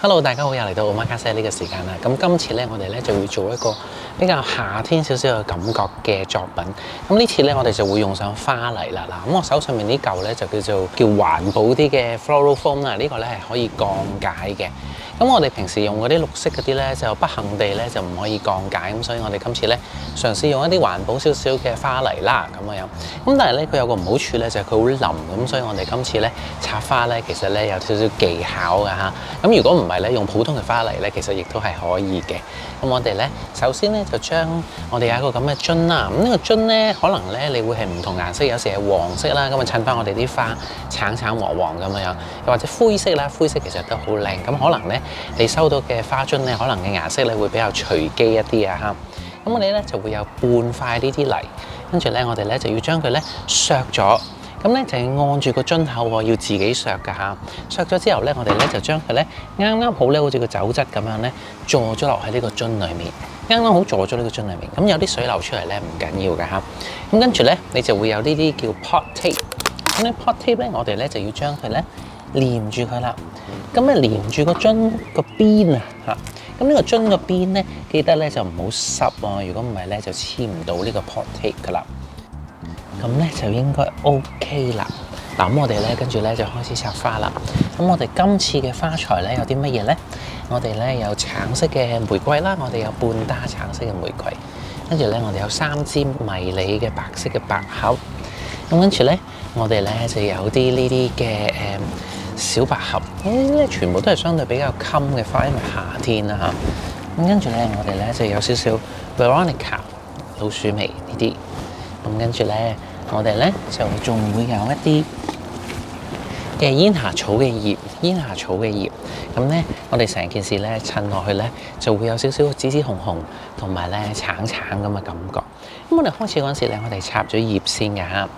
Hello，大家好，又嚟到Omakase呢個時間啦。咁今次咧，我哋咧就會做一個比較夏天少少嘅感覺嘅作品。咁呢次咧，我哋就會用上花泥啦。嗱，咁我手上面呢嚿咧就叫環保啲嘅 floral foam 啦。呢個咧係可以降解嘅。咁我哋平時用嗰啲綠色嗰啲咧，就不幸地咧就唔可以降解。咁所以我哋今次咧嘗試用一啲環保少少嘅花泥啦，咁樣。咁但係咧佢有個唔好處咧，就係佢好腍。咁所以我哋今次咧插花咧，其實咧有少少技巧㗎嚇。咁如果唔係咧，用普通嘅花泥咧，其實亦都係可以嘅。咁我哋咧，首先咧就將我哋有一個咁嘅樽啦。咁呢個樽咧，可能咧你會係唔同顏色，有時係黃色啦，咁啊襯翻我哋啲花橙橙黃黃咁樣，又或者灰色啦，灰色其實都好靚。咁可能咧你收到嘅花樽咧，可能嘅顏色咧會比較隨機一啲啊嚇。咁我哋咧就會有半塊呢啲泥，跟住咧我哋咧就要將佢咧削咗。咁咧就係按住個樽口喎，要自己削㗎嚇。削咗之後咧，我哋咧就將佢咧啱啱好咧，好似個酒質咁樣咧，坐咗落喺呢個樽裡面，啱啱好坐咗呢個樽裡面。咁有啲水流出嚟咧，唔緊要㗎嚇。咁跟住咧，你就會有呢啲叫 pot tape。咁咧 pot tape 咧，我哋咧就要將佢咧黏住佢啦。咁咧黏住個樽個邊啊嚇。咁呢個樽個邊咧，記得咧就唔好濕喎。如果唔係咧，就黐唔到呢個 pot tape 㗎啦。咁咧就應該 OK 啦。嗱，咁我哋咧跟住咧就開始插花啦。咁我哋今次嘅花材咧有啲乜嘢咧？我哋咧有橙色嘅玫瑰啦，我哋有半打橙色嘅玫瑰。跟住咧我哋有3支迷你嘅白色嘅百合。咁跟住咧我哋咧就有啲呢啲嘅小百合。呢啲咧全部都係相對比較襟嘅花，因為夏天啦嚇。咁跟住咧我哋咧就有少少 Veronica 老鼠尾呢啲。咁跟住咧，我哋咧就仲會有一啲嘅煙霞草嘅葉，咁咧，我哋成件事咧襯落去咧，就會有少少紫紫紅紅同埋咧橙橙咁嘅感覺。咁我哋開始嗰陣時咧，我哋插咗葉先㗎嚇。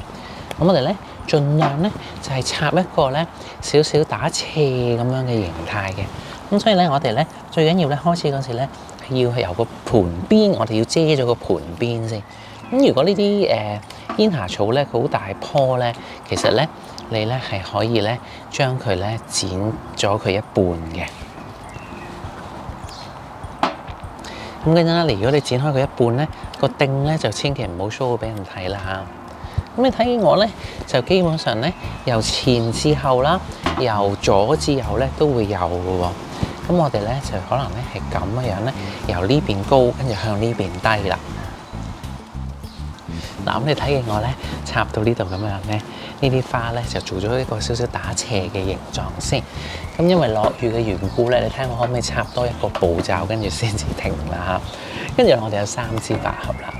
咁我哋咧盡量咧就係插一個咧少少打斜咁樣嘅形態嘅。咁所以咧，我哋咧最緊要咧開始嗰陣時咧，要係由個盤邊，我哋要遮咗個盤邊先。咁如果呢啲煙霞草咧，佢好大棵咧，其實咧你咧係可以咧將佢咧剪咗佢一半嘅。咁跟住咧，如果你剪開佢一半咧，個頂咧就千祈唔好 show 俾人睇啦嚇。咁你睇見我咧，就基本上咧由前至後啦，由左至右咧都會有嘅喎。咁我哋咧就可能咧係咁樣咧，由呢邊高，跟住向呢邊低啦。嗱，咁你睇見我咧插到呢度咁樣咧，呢啲花咧就做咗一個少少打斜嘅形狀先。咁因為落雨嘅緣故咧，你睇我可唔可以插多一個步驟，跟住先至停啦嚇。跟住我哋有3支百合啦。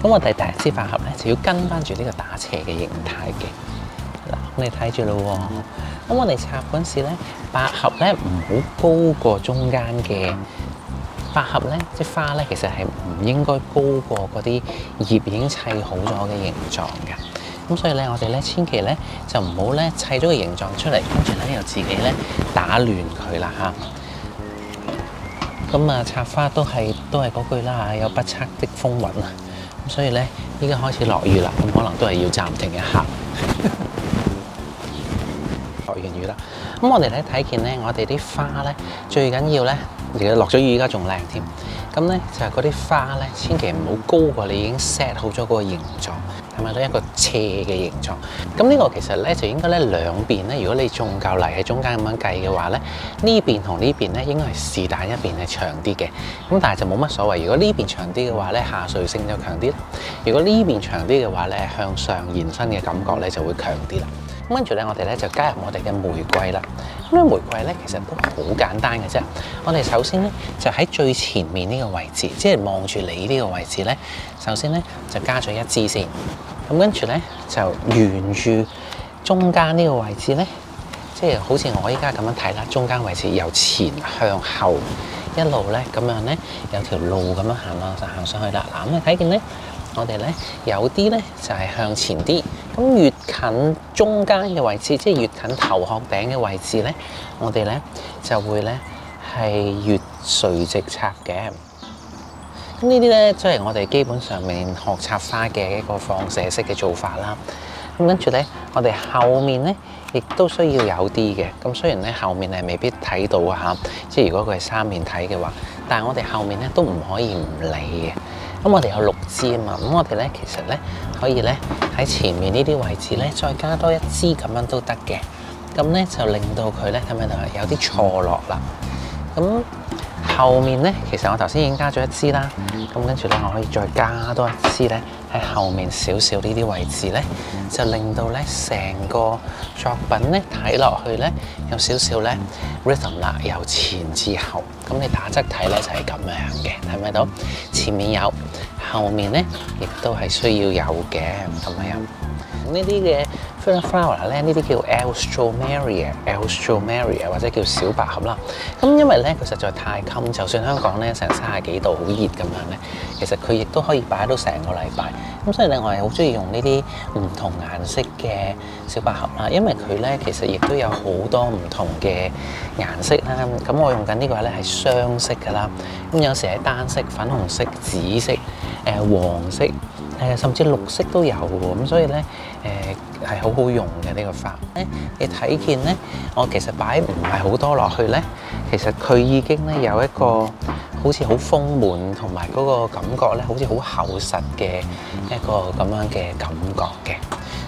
咁我哋第1支百合咧就要跟翻住呢個打斜嘅形態嘅。嗱，咁你睇住咯喎。咁我哋插嗰陣時咧，百合咧唔好高過中間嘅。百合咧，即花咧，其實係唔應該高過嗰啲葉已經砌好咗嘅形狀嘅。咁所以咧，我哋咧千祈咧就唔好咧砌咗個形狀出嚟，跟住咧又自己咧打亂佢啦嚇。咁啊，插花都係嗰句啦嚇，有不測的風雲啊。咁所以咧，依家開始落雨啦，咁可能都係要暫停一下。落完雨啦，咁我哋咧睇見咧，我哋啲花咧最緊要咧。而家落咗雨，依家仲靚添。咁咧就係嗰啲花咧，千祈唔好高過你已經 set 好咗嗰個形狀，係咪都一個斜嘅形狀？咁呢個其實咧就應該咧兩邊咧，如果你種嚿泥喺中間咁樣計嘅話咧，呢邊同呢邊咧應該係是但一邊係長啲嘅。咁但係就冇乜所謂。如果呢邊長啲嘅話咧，下垂性就強啲；如果呢邊長啲嘅話咧，向上延伸嘅感覺咧就會強啲啦。咁跟住咧，我哋咧就加入我哋嘅玫瑰啦。咁咧玫瑰咧其實都好簡單嘅啫。我哋首先咧就喺最前面呢個位置，即係望住你呢個位置咧，首先咧就加咗1支先。咁跟住咧就沿住中間呢個位置咧，即係好似我依家咁樣睇啦，中間位置由前向後一路咧咁樣咧有條路咁樣行上去啦。嗱，咁你睇見咧？我哋咧有啲咧就係向前啲，咁越近中間嘅位置，即係越近頭殼頂嘅位置咧，我哋咧就會咧係越垂直插嘅。咁呢啲咧即係我哋基本上面學插花嘅一個放射式嘅做法啦。咁跟住咧，我哋後面咧亦都需要有啲嘅。咁雖然咧後面係未必睇到啊，即係如果佢係三面睇嘅話，但係我哋後面咧都唔可以唔理嘅。咁我哋有6支啊嘛，咁我哋咧其實咧可以咧喺前面呢啲位置咧再加多1支咁樣都得嘅。咁咧就令到佢咧睇唔睇到有啲錯落啦。咁後面咧，其實我頭先已經加咗1支啦。咁跟住咧，我可以再加多1支咧喺後面少少呢啲位置咧，就令到咧成個作品咧睇落去咧有少少咧 rhythm 啦，由前至後。咁你打側睇咧就係咁樣嘅，睇唔睇到？前面有，後面咧亦都係需要有嘅咁樣。呢啲嘅 flower 咧，呢啲叫 Alstroemeria 或者叫小百合啦。咁因為咧佢實在太襟，就算香港咧成30幾度好熱咁樣咧，其實佢亦都可以擺到成個禮拜。咁所以咧我係好中意用呢啲唔同顏色嘅小百合啦，因為佢咧其實亦都有好多唔同嘅顏色啦。咁我用緊呢個咧係雙色㗎啦。咁有時係單色，粉紅色、紫色、黃色。甚至綠色都有喎，咁所以咧係好好用嘅呢個花咧。你睇見咧，我其實擺唔係好多落去咧，其實佢已經咧有一個好似好豐滿同埋嗰個感覺咧，好似好厚實嘅一個咁樣嘅感覺嘅。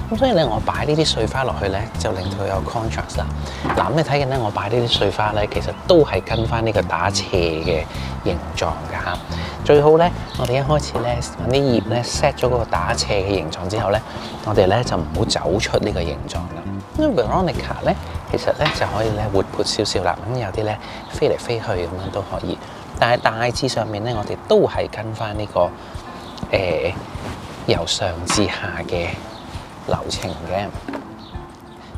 咁所以咧，我擺呢啲碎花落去咧，就令到佢有 contrast 啦。嗱，咁你睇見咧，我擺呢啲碎花咧，其實都係跟翻呢個打斜嘅形狀㗎嚇。最好咧，我哋一開始咧揾啲葉咧 set 咗嗰個打斜嘅形狀之後咧，我哋咧就唔好走出呢個形狀啦。咁 Veronica 咧，其實咧就可以咧活潑少少啦。咁有啲咧飛嚟飛去咁樣都可以，但係大致上面咧，我哋都係跟翻呢個由上至下嘅流程嘅。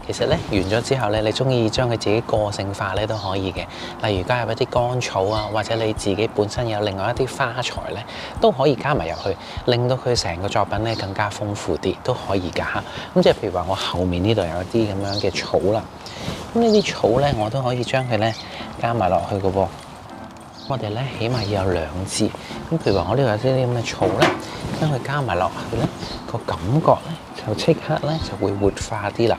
其實咧完咗之後咧，你中意將佢自己個性化咧都可以嘅。例如加入一啲乾草啊，或者你自己本身有另外一啲花材咧，都可以加埋入去，令到佢成個作品咧更加豐富啲，都可以㗎嚇。咁即係譬如話，我後面呢度有一啲咁樣嘅草啦。咁呢啲草咧，我都可以將佢咧加埋落去嘅喎。我哋咧起碼要有2支。咁譬如話，我呢度有啲咁嘅草咧，將佢加埋落去咧，個感覺咧就即刻咧就會活化啲啦。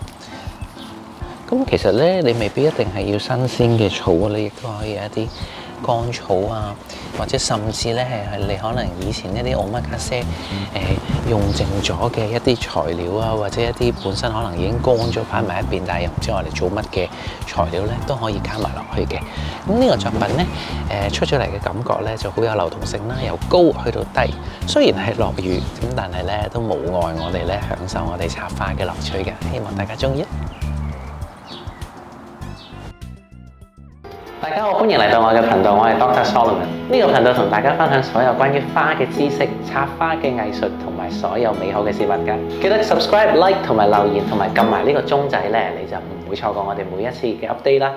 咁其實咧，你未必一定係要新鮮嘅草，你亦都可以有一啲乾草啊，或者甚至咧係你可能以前一啲 omakase 用剩咗嘅一啲材料啊，或者一啲本身可能已經乾咗擺埋一邊，但係又唔知我哋做乜嘅材料咧，都可以加埋落去嘅。咁呢個作品咧出咗嚟嘅感覺咧就好有流動性啦，由高去到低。雖然係落雨咁，但係咧都無礙我哋咧享受我哋插花嘅樂趣嘅。希望大家中意。大家好，歡迎嚟到我嘅頻道，我係 Dr. Solomon。呢個頻道同大家分享所有關於花嘅知識、插花嘅藝術同埋所有美好嘅事物㗎。記得 subscribe、like 同埋留言，同埋撳埋呢個鐘仔咧，你就唔會錯過我哋每一次嘅 update啦。